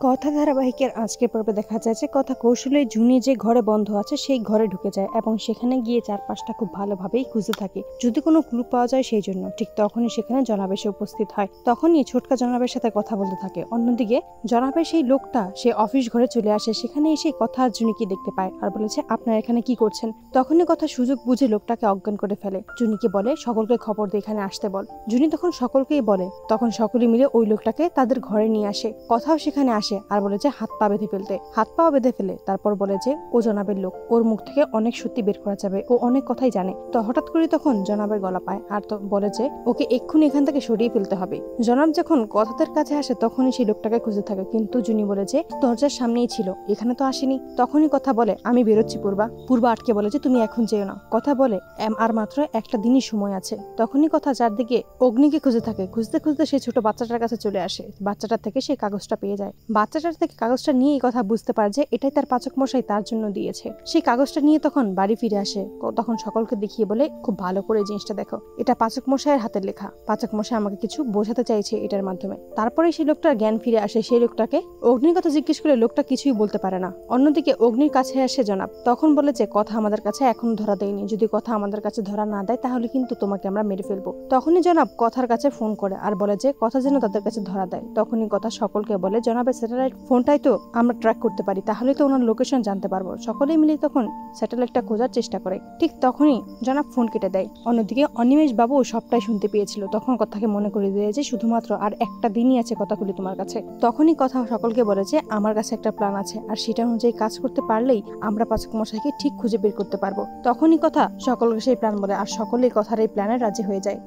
কথা ধারাবাহিকের আজকের পর্বে দেখা যায় যে কথা কৌশলে জুনি যে ঘরে বন্ধ আছে সেই ঘরে ঢুকে যায় এবং সেখানে গিয়ে চারপাশটা খুব ভালোভাবেই খুঁজে থাকে যদি কোনো ক্লু পাওয়া যায় সেই জন্য। ঠিক তখনই সেখানে জনাব এসে উপস্থিত হয়। তখনই ছোটকা জনাবের সাথে কথা বলতে থাকে। অন্যদিকে জনাবের সেই লোকটা সে অফিস ঘরে চলে আসে। সেখানে এসে কথা জুনিকে দেখতে পায় আর বলেছে, আপনারা এখানে কি করছেন? তখনই কথা সুযোগ বুঝে লোকটাকে অজ্ঞান করে ফেলে। জুনিকে বলে সকলকে খবর দিয়ে এখানে আসতে বল। জুনি তখন সকলকেই বলে। তখন সকলে মিলে ওই লোকটাকে তাদের ঘরে নিয়ে আসে। কথাও সেখানে আসে আর বলে যে হাত পা বেঁধে ফেলতে। হাত পা বেঁধে ফেলে তারপর বলে যে ও জনাবের লোক, ওর মুখ থেকে অনেক সত্যি বের করা যাবে, ও অনেক কথাই জানে। তো হঠাৎ করে তখন জনাবের গলা পায় আর তো বলে যে ওকে এক্ষুনি এখান থেকে সরিয়ে ফেলতে হবে। জনাব যখন কথাদের কাছে আসে তখনই সেই লোকটাকে খুঁজে থাকে, কিন্তু জুনি বলে যে দরজার সামনেই ছিল, এখানে তো আসেনি। তখনই কথা বলে আমি বেরোচ্ছি পূর্বা। পূর্বা আটকে বলে যে তুমি এখন যেও না। কথা বলে আর মাত্র একটা দিনই সময় আছে। তখনই কথা চারদিকে অগ্নিকে খুঁজে থাকে। খুঁজতে খুঁজতে সেই ছোট বাচ্চাটার কাছে চলে আসে। বাচ্চাটার থেকে সেই কাগজটা পেয়ে যায়। বাচ্চাটার থেকে কাগজটা নিয়ে এই কথা বুঝতে পারে যে এটাই তার পাচক মশাই তার জন্য দিয়েছে। সেই কাগজটা নিয়ে তখন বাড়ি ফিরে আসে। তখন সকলকে দেখিয়ে বলে খুব ভালো করে জিনিসটা দেখো, এটা পাচক মশাইয়ের হাতের লেখা। পাচক মশাই আমাকে কিছু বোঝাতে চাইছে এটার মাধ্যমে। তারপরে সেই লোকটার জ্ঞান ফিরে আসে। সেই লোকটাকে অগ্নির কথা জিজ্ঞেস করে লোকটা কিছুই বলতে পারে না। অন্যদিকে অগ্নির কাছে আসে জনাব। তখন বলে যে কথা আমাদের কাছে এখন ধরা দেয়নি, যদি কথা আমাদের কাছে ধরা না দেয় তাহলে কিন্তু তোমাকে আমরা মেরে ফেলবো। তখনই জনাব কথার কাছে ফোন করে আর বলে যে কথা যেন তাদের কাছে ধরা দেয়। তখনই কথা সকলকে বলে জনাবের স্যাটেলাইট ফোনটাই তো আমরা ট্র্যাক করতে পারি, তাহলে তো ওনার লোকেশন জানতে পারবো। সকলেই মিলে তখন স্যাটেলাইটটা খোঁজার চেষ্টা করে। ঠিক তখনই জনাব ফোন কেটে দেয়। অন্যদিকে অনিমেষ বাবু সবটাই শুনতে পেয়েছিল। তখন কথাকে মনে করে দিয়ে যে শুধুমাত্র আর একটা দিনই আছে কথাগুলি তোমার কাছে। তখনই কথা সকলকে বলে যে আমার কাছে একটা প্ল্যান আছে, আর সেটা অনুযায়ী কাজ করতে পারলেই আমরা পাচক মশাইকে ঠিক খুঁজে বের করতে পারবো। তখনই কথা সকলকে সেই প্ল্যান বলে আর সকলেই কথার এই প্ল্যানে রাজি হয়ে যায়।